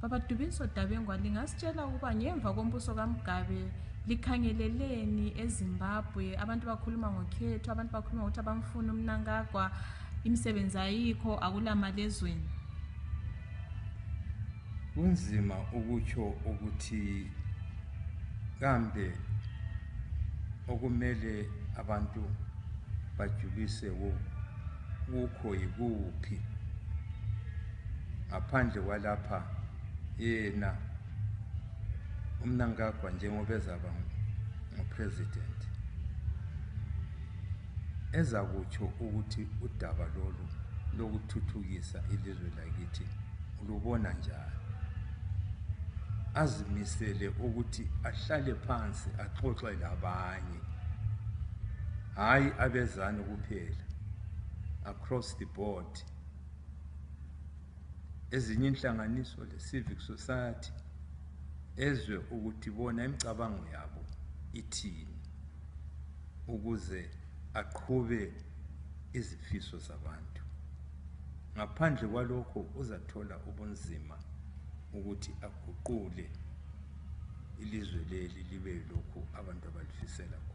Baba Dubiso Dabengwa, lingasitshela ukuba ngemva kombuso kaMugabe likhangeleleni eZimbabwe? Abantu bakhuluma ngokhetho, abantu bakhuluma ukuthi abamfuna uMnangagwa, imisebenzi ayikho, akulamali ezweni. Kunzima ukutsho ukuthi kambe okumele abantu bajulise kukho yikuphi ngaphandle kwalapha yena uMnangagwa njengoba ezaba ngupresident ezakutsho ukuthi udaba lolu lokuthuthukisa ilizwe lakithi ulubona njani, azimisele ukuthi ahlale phansi axoxe labanye, hayi abezana kuphela across the board, ezinye inhlanganiso le-civic society ezwe ukuthi bona imicabango yabo ithini ukuze aqhube izifiso zabantu. Ngaphandle kwalokho uzathola ubunzima ukuthi aguqule ilizwe leli libe lokhu abantu abalifisela khona.